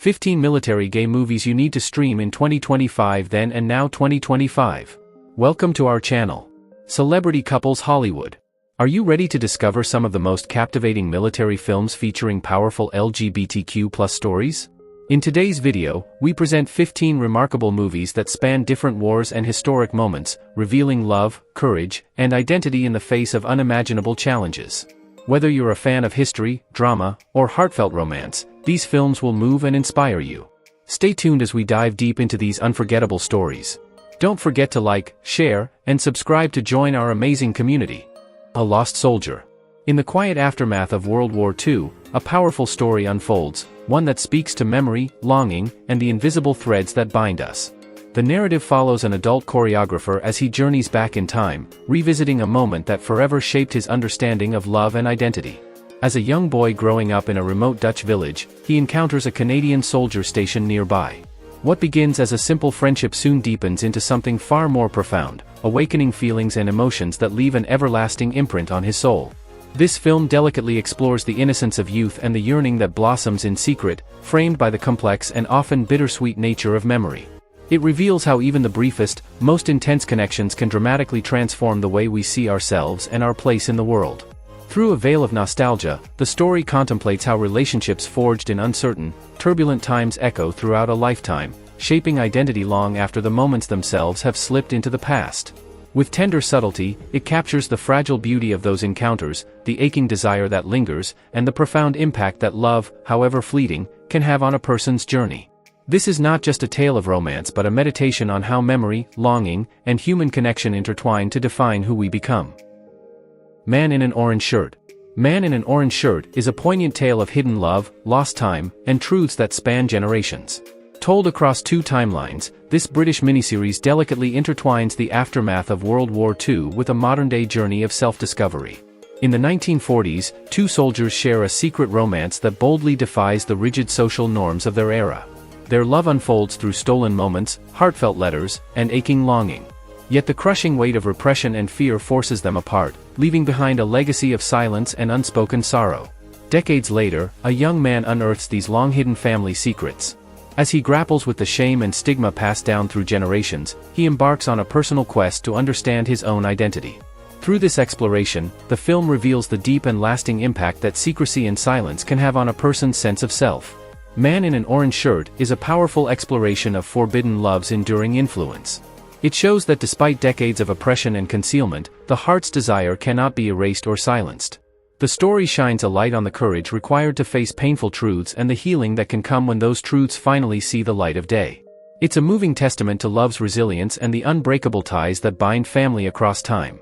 15 military gay movies you need to stream in 2025 then and now 2025. Welcome to our channel. Celebrity Couples Hollywood. Are you ready to discover some of the most captivating military films featuring powerful LGBTQ+ stories? In today's video, we present 15 remarkable movies that span different wars and historic moments, revealing love, courage, and identity in the face of unimaginable challenges. Whether you're a fan of history, drama, or heartfelt romance, these films will move and inspire you. Stay tuned as we dive deep into these unforgettable stories. Don't forget to like, share, and subscribe to join our amazing community. A Lost Soldier. In the quiet aftermath of World War II, a powerful story unfolds, one that speaks to memory, longing, and the invisible threads that bind us. The narrative follows an adult choreographer as he journeys back in time, revisiting a moment that forever shaped his understanding of love and identity. As a young boy growing up in a remote Dutch village, he encounters a Canadian soldier stationed nearby. What begins as a simple friendship soon deepens into something far more profound, awakening feelings and emotions that leave an everlasting imprint on his soul. This film delicately explores the innocence of youth and the yearning that blossoms in secret, framed by the complex and often bittersweet nature of memory. It reveals how even the briefest, most intense connections can dramatically transform the way we see ourselves and our place in the world. Through a veil of nostalgia, the story contemplates how relationships forged in uncertain, turbulent times echo throughout a lifetime, shaping identity long after the moments themselves have slipped into the past. With tender subtlety, it captures the fragile beauty of those encounters, the aching desire that lingers, and the profound impact that love, however fleeting, can have on a person's journey. This is not just a tale of romance but a meditation on how memory, longing, and human connection intertwine to define who we become. Man in an Orange Shirt. Man in an Orange Shirt is a poignant tale of hidden love, lost time, and truths that span generations. Told across two timelines, this British miniseries delicately intertwines the aftermath of World War II with a modern-day journey of self-discovery. In the 1940s, two soldiers share a secret romance that boldly defies the rigid social norms of their era. Their love unfolds through stolen moments, heartfelt letters, and aching longing. Yet the crushing weight of repression and fear forces them apart, leaving behind a legacy of silence and unspoken sorrow. Decades later, a young man unearths these long-hidden family secrets. As he grapples with the shame and stigma passed down through generations, he embarks on a personal quest to understand his own identity. Through this exploration, the film reveals the deep and lasting impact that secrecy and silence can have on a person's sense of self. Man in an Orange Shirt is a powerful exploration of forbidden love's enduring influence. It shows that despite decades of oppression and concealment, the heart's desire cannot be erased or silenced. The story shines a light on the courage required to face painful truths and the healing that can come when those truths finally see the light of day. It's a moving testament to love's resilience and the unbreakable ties that bind family across time.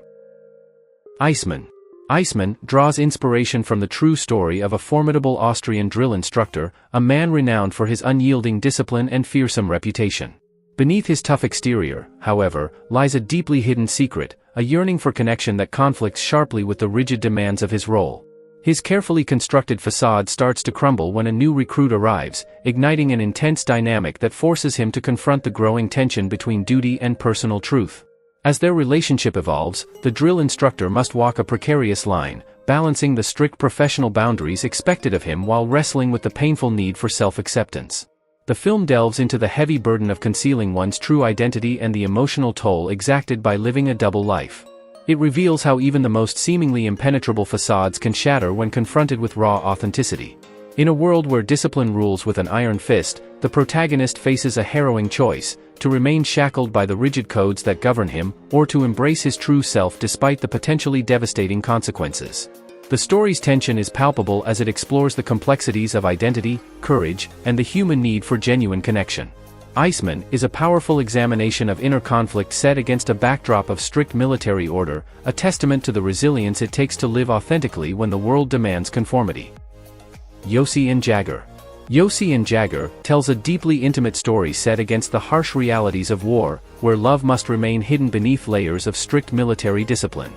Iceman. Iceman draws inspiration from the true story of a formidable Austrian drill instructor, a man renowned for his unyielding discipline and fearsome reputation. Beneath his tough exterior, however, lies a deeply hidden secret, a yearning for connection that conflicts sharply with the rigid demands of his role. His carefully constructed facade starts to crumble when a new recruit arrives, igniting an intense dynamic that forces him to confront the growing tension between duty and personal truth. As their relationship evolves, the drill instructor must walk a precarious line, balancing the strict professional boundaries expected of him while wrestling with the painful need for self-acceptance. The film delves into the heavy burden of concealing one's true identity and the emotional toll exacted by living a double life. It reveals how even the most seemingly impenetrable facades can shatter when confronted with raw authenticity. In a world where discipline rules with an iron fist, the protagonist faces a harrowing choice: to remain shackled by the rigid codes that govern him, or to embrace his true self despite the potentially devastating consequences. The story's tension is palpable as it explores the complexities of identity, courage, and the human need for genuine connection. Iceman is a powerful examination of inner conflict set against a backdrop of strict military order, a testament to the resilience it takes to live authentically when the world demands conformity. Yossi and Jagger. Yossi and Jagger tells a deeply intimate story set against the harsh realities of war, where love must remain hidden beneath layers of strict military discipline.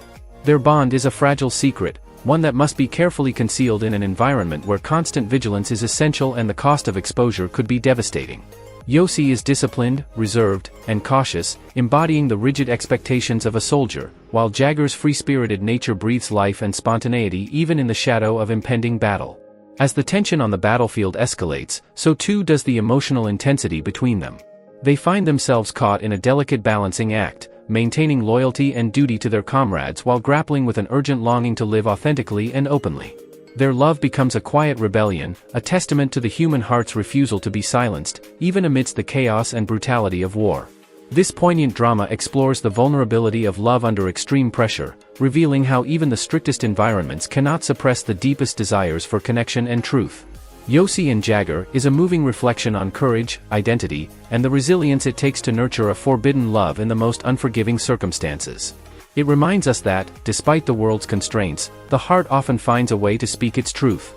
Their bond is a fragile secret, one that must be carefully concealed in an environment where constant vigilance is essential and the cost of exposure could be devastating. Yossi is disciplined, reserved, and cautious, embodying the rigid expectations of a soldier, while Jagger's free-spirited nature breathes life and spontaneity even in the shadow of impending battle. As the tension on the battlefield escalates, so too does the emotional intensity between them. They find themselves caught in a delicate balancing act, maintaining loyalty and duty to their comrades while grappling with an urgent longing to live authentically and openly. Their love becomes a quiet rebellion, a testament to the human heart's refusal to be silenced, even amidst the chaos and brutality of war. This poignant drama explores the vulnerability of love under extreme pressure, revealing how even the strictest environments cannot suppress the deepest desires for connection and truth. Yossi and Jagger is a moving reflection on courage, identity, and the resilience it takes to nurture a forbidden love in the most unforgiving circumstances. It reminds us that, despite the world's constraints, the heart often finds a way to speak its truth.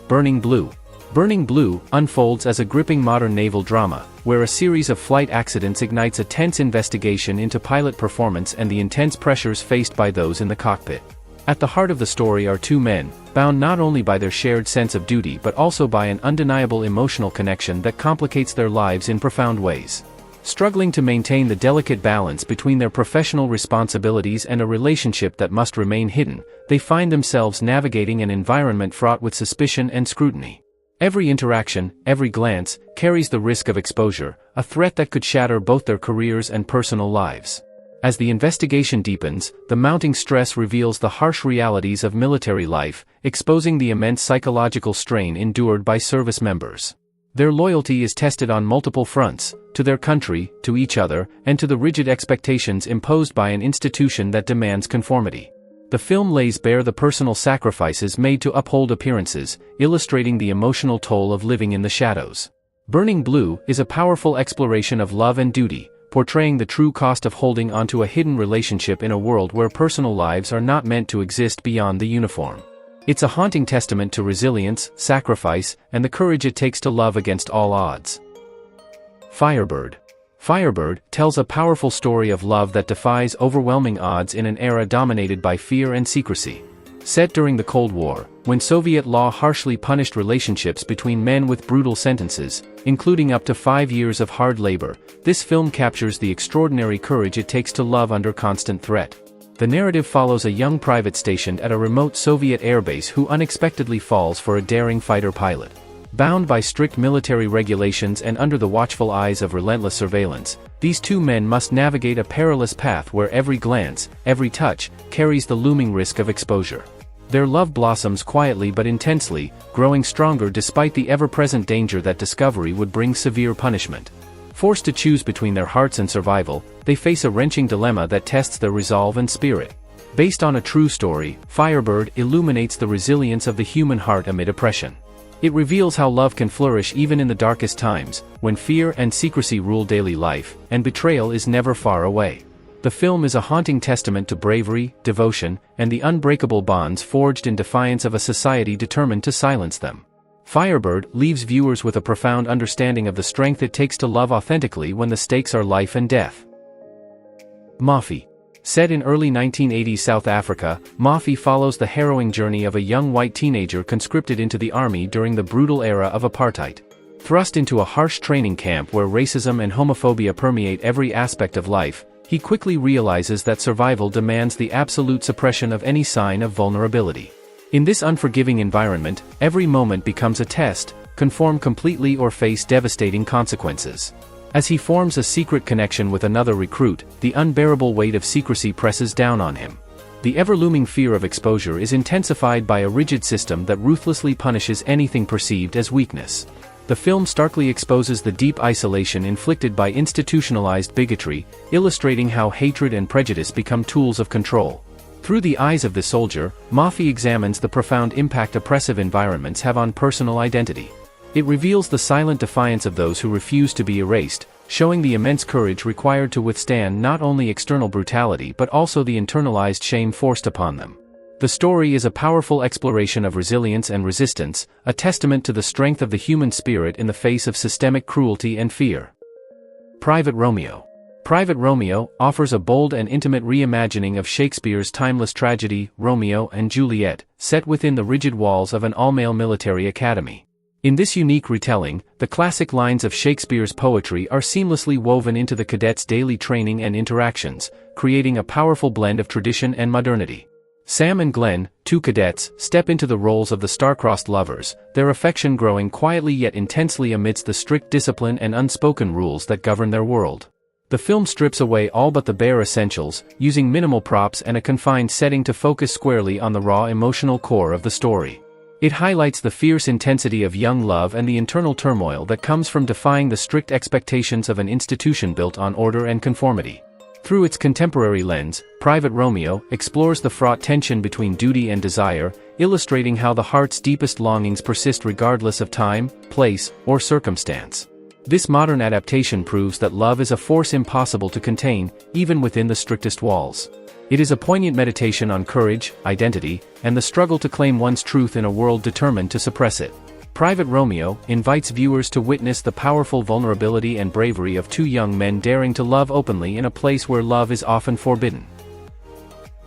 Burning Blue. Burning Blue unfolds as a gripping modern naval drama, where a series of flight accidents ignites a tense investigation into pilot performance and the intense pressures faced by those in the cockpit. At the heart of the story are two men, bound not only by their shared sense of duty but also by an undeniable emotional connection that complicates their lives in profound ways. Struggling to maintain the delicate balance between their professional responsibilities and a relationship that must remain hidden, they find themselves navigating an environment fraught with suspicion and scrutiny. Every interaction, every glance, carries the risk of exposure, a threat that could shatter both their careers and personal lives. As the investigation deepens, the mounting stress reveals the harsh realities of military life, exposing the immense psychological strain endured by service members. Their loyalty is tested on multiple fronts, to their country, to each other, and to the rigid expectations imposed by an institution that demands conformity. The film lays bare the personal sacrifices made to uphold appearances, illustrating the emotional toll of living in the shadows. Burning Blue is a powerful exploration of love and duty, portraying the true cost of holding onto a hidden relationship in a world where personal lives are not meant to exist beyond the uniform. It's a haunting testament to resilience, sacrifice, and the courage it takes to love against all odds. Firebird. Firebird tells a powerful story of love that defies overwhelming odds in an era dominated by fear and secrecy. Set during the Cold War, when Soviet law harshly punished relationships between men with brutal sentences, including up to 5 years of hard labor, this film captures the extraordinary courage it takes to love under constant threat. The narrative follows a young private stationed at a remote Soviet airbase who unexpectedly falls for a daring fighter pilot. Bound by strict military regulations and under the watchful eyes of relentless surveillance, these two men must navigate a perilous path where every glance, every touch, carries the looming risk of exposure. Their love blossoms quietly but intensely, growing stronger despite the ever-present danger that discovery would bring severe punishment. Forced to choose between their hearts and survival, they face a wrenching dilemma that tests their resolve and spirit. Based on a true story, Firebird illuminates the resilience of the human heart amid oppression. It reveals how love can flourish even in the darkest times, when fear and secrecy rule daily life, and betrayal is never far away. The film is a haunting testament to bravery, devotion, and the unbreakable bonds forged in defiance of a society determined to silence them. Firebird leaves viewers with a profound understanding of the strength it takes to love authentically when the stakes are life and death. Mafi. Set in early 1980s South Africa, Mafi follows the harrowing journey of a young white teenager conscripted into the army during the brutal era of apartheid. Thrust into a harsh training camp where racism and homophobia permeate every aspect of life, he quickly realizes that survival demands the absolute suppression of any sign of vulnerability. In this unforgiving environment, every moment becomes a test: conform completely or face devastating consequences. As he forms a secret connection with another recruit, the unbearable weight of secrecy presses down on him. The ever-looming fear of exposure is intensified by a rigid system that ruthlessly punishes anything perceived as weakness. The film starkly exposes the deep isolation inflicted by institutionalized bigotry, illustrating how hatred and prejudice become tools of control. Through the eyes of the soldier, Mafi examines the profound impact oppressive environments have on personal identity. It reveals the silent defiance of those who refuse to be erased, showing the immense courage required to withstand not only external brutality but also the internalized shame forced upon them. The story is a powerful exploration of resilience and resistance, a testament to the strength of the human spirit in the face of systemic cruelty and fear. Private Romeo. Private Romeo offers a bold and intimate reimagining of Shakespeare's timeless tragedy, Romeo and Juliet, set within the rigid walls of an all-male military academy. In this unique retelling, the classic lines of Shakespeare's poetry are seamlessly woven into the cadets' daily training and interactions, creating a powerful blend of tradition and modernity. Sam and Glenn, two cadets, step into the roles of the star-crossed lovers, their affection growing quietly yet intensely amidst the strict discipline and unspoken rules that govern their world. The film strips away all but the bare essentials, using minimal props and a confined setting to focus squarely on the raw emotional core of the story. It highlights the fierce intensity of young love and the internal turmoil that comes from defying the strict expectations of an institution built on order and conformity. Through its contemporary lens, Private Romeo explores the fraught tension between duty and desire, illustrating how the heart's deepest longings persist regardless of time, place, or circumstance. This modern adaptation proves that love is a force impossible to contain, even within the strictest walls. It is a poignant meditation on courage, identity, and the struggle to claim one's truth in a world determined to suppress it. Private Romeo invites viewers to witness the powerful vulnerability and bravery of two young men daring to love openly in a place where love is often forbidden.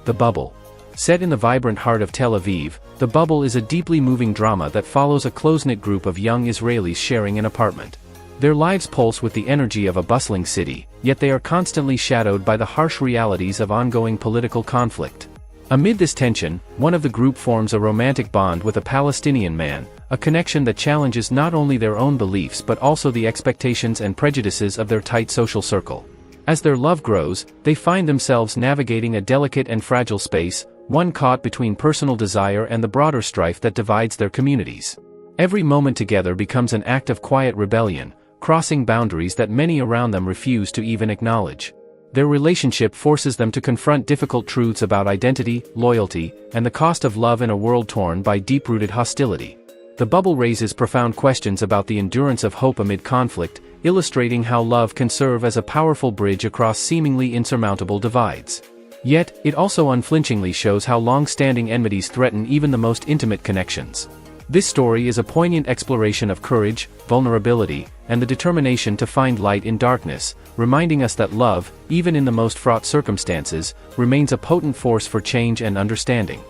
The Bubble. Set in the vibrant heart of Tel Aviv, The Bubble is a deeply moving drama that follows a close-knit group of young Israelis sharing an apartment. Their lives pulse with the energy of a bustling city, yet they are constantly shadowed by the harsh realities of ongoing political conflict. Amid this tension, one of the group forms a romantic bond with a Palestinian man, a connection that challenges not only their own beliefs but also the expectations and prejudices of their tight social circle. As their love grows, they find themselves navigating a delicate and fragile space, one caught between personal desire and the broader strife that divides their communities. Every moment together becomes an act of quiet rebellion, crossing boundaries that many around them refuse to even acknowledge. Their relationship forces them to confront difficult truths about identity, loyalty, and the cost of love in a world torn by deep-rooted hostility. The Bubble raises profound questions about the endurance of hope amid conflict, illustrating how love can serve as a powerful bridge across seemingly insurmountable divides. Yet, it also unflinchingly shows how long-standing enmities threaten even the most intimate connections. This story is a poignant exploration of courage, vulnerability, and the determination to find light in darkness, reminding us that love, even in the most fraught circumstances, remains a potent force for change and understanding.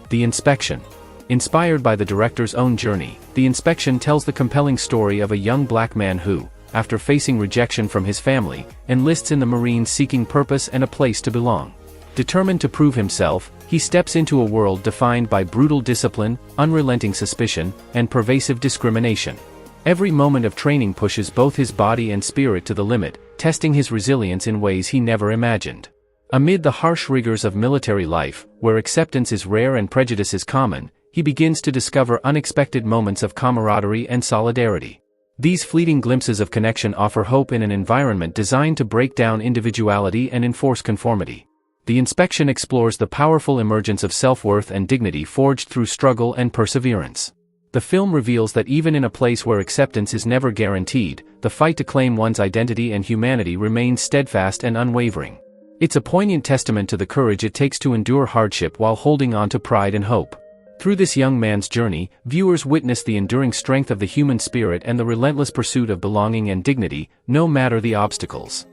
The Inspection. Inspired by the director's own journey, The Inspection tells the compelling story of a young black man who, after facing rejection from his family, enlists in the Marines seeking purpose and a place to belong. Determined to prove himself, he steps into a world defined by brutal discipline, unrelenting suspicion, and pervasive discrimination. Every moment of training pushes both his body and spirit to the limit, testing his resilience in ways he never imagined. Amid the harsh rigors of military life, where acceptance is rare and prejudice is common, he begins to discover unexpected moments of camaraderie and solidarity. These fleeting glimpses of connection offer hope in an environment designed to break down individuality and enforce conformity. The Inspection explores the powerful emergence of self-worth and dignity forged through struggle and perseverance. The film reveals that even in a place where acceptance is never guaranteed, the fight to claim one's identity and humanity remains steadfast and unwavering. It's a poignant testament to the courage it takes to endure hardship while holding on to pride and hope. Through this young man's journey, viewers witness the enduring strength of the human spirit and the relentless pursuit of belonging and dignity, no matter the obstacles.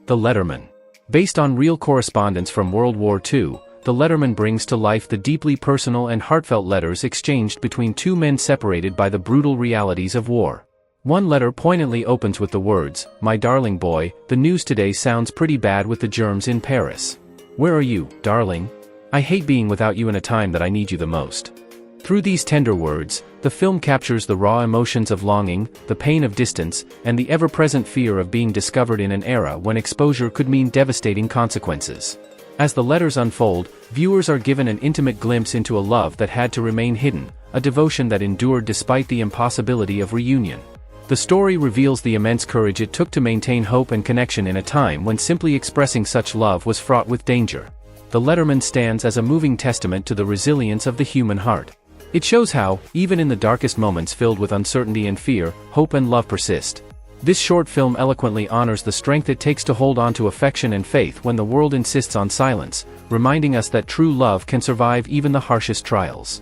The Letterman. Based on real correspondence from World War II, The Letterman brings to life the deeply personal and heartfelt letters exchanged between two men separated by the brutal realities of war. One letter poignantly opens with the words, "My darling boy, the news today sounds pretty bad with the germs in Paris. Where are you, darling? I hate being without you in a time that I need you the most." Through these tender words, the film captures the raw emotions of longing, the pain of distance, and the ever-present fear of being discovered in an era when exposure could mean devastating consequences. As the letters unfold, viewers are given an intimate glimpse into a love that had to remain hidden, a devotion that endured despite the impossibility of reunion. The story reveals the immense courage it took to maintain hope and connection in a time when simply expressing such love was fraught with danger. The Letterman stands as a moving testament to the resilience of the human heart. It shows how, even in the darkest moments filled with uncertainty and fear, hope and love persist. This short film eloquently honors the strength it takes to hold on to affection and faith when the world insists on silence, reminding us that true love can survive even the harshest trials.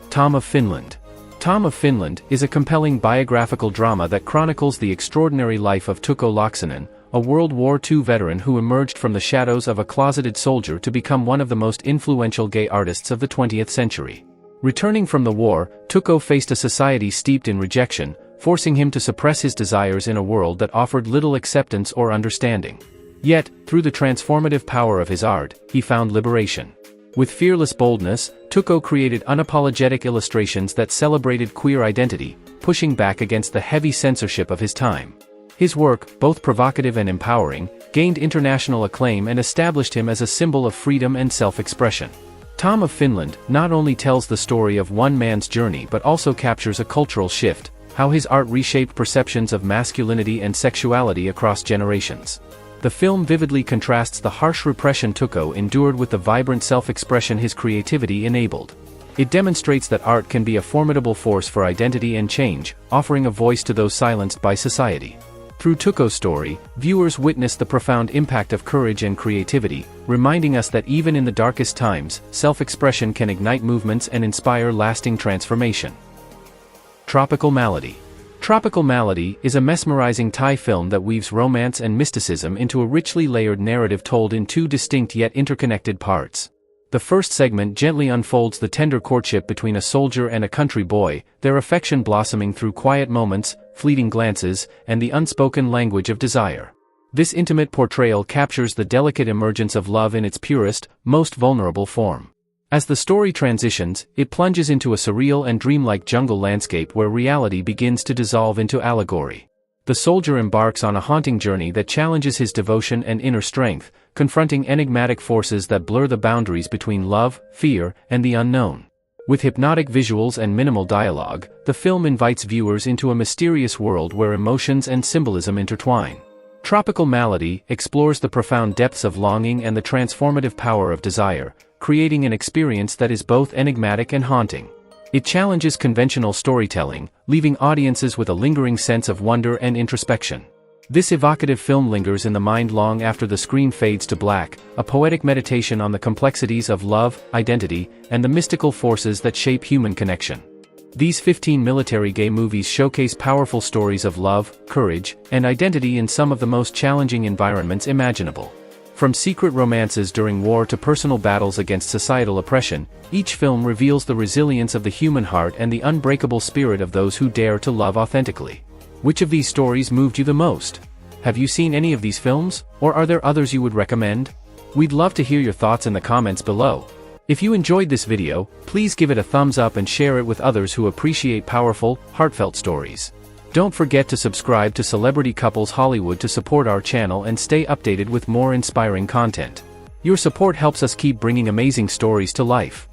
Tom of Finland. Tom of Finland is a compelling biographical drama that chronicles the extraordinary life of Tukko Laaksonen, a World War II veteran who emerged from the shadows of a closeted soldier to become one of the most influential gay artists of the 20th century. Returning from the war, Tukko faced a society steeped in rejection, forcing him to suppress his desires in a world that offered little acceptance or understanding. Yet, through the transformative power of his art, he found liberation. With fearless boldness, Tuco created unapologetic illustrations that celebrated queer identity, pushing back against the heavy censorship of his time. His work, both provocative and empowering, gained international acclaim and established him as a symbol of freedom and self-expression. Tom of Finland not only tells the story of one man's journey but also captures a cultural shift, how his art reshaped perceptions of masculinity and sexuality across generations. The film vividly contrasts the harsh repression Tuco endured with the vibrant self-expression his creativity enabled. It demonstrates that art can be a formidable force for identity and change, offering a voice to those silenced by society. Through Tuco's story, viewers witness the profound impact of courage and creativity, reminding us that even in the darkest times, self-expression can ignite movements and inspire lasting transformation. Tropical Malady. Tropical Malady is a mesmerizing Thai film that weaves romance and mysticism into a richly layered narrative told in two distinct yet interconnected parts. The first segment gently unfolds the tender courtship between a soldier and a country boy, their affection blossoming through quiet moments, fleeting glances, and the unspoken language of desire. This intimate portrayal captures the delicate emergence of love in its purest, most vulnerable form. As the story transitions, it plunges into a surreal and dreamlike jungle landscape where reality begins to dissolve into allegory. The soldier embarks on a haunting journey that challenges his devotion and inner strength, confronting enigmatic forces that blur the boundaries between love, fear, and the unknown. With hypnotic visuals and minimal dialogue, the film invites viewers into a mysterious world where emotions and symbolism intertwine. Tropical Malady explores the profound depths of longing and the transformative power of desire, creating an experience that is both enigmatic and haunting. It challenges conventional storytelling, leaving audiences with a lingering sense of wonder and introspection. This evocative film lingers in the mind long after the screen fades to black, a poetic meditation on the complexities of love, identity, and the mystical forces that shape human connection. These 15 military gay movies showcase powerful stories of love, courage, and identity in some of the most challenging environments imaginable. From secret romances during war to personal battles against societal oppression, each film reveals the resilience of the human heart and the unbreakable spirit of those who dare to love authentically. Which of these stories moved you the most? Have you seen any of these films, or are there others you would recommend? We'd love to hear your thoughts in the comments below. If you enjoyed this video, please give it a thumbs up and share it with others who appreciate powerful, heartfelt stories. Don't forget to subscribe to Celebrity Couples Hollywood to support our channel and stay updated with more inspiring content. Your support helps us keep bringing amazing stories to life.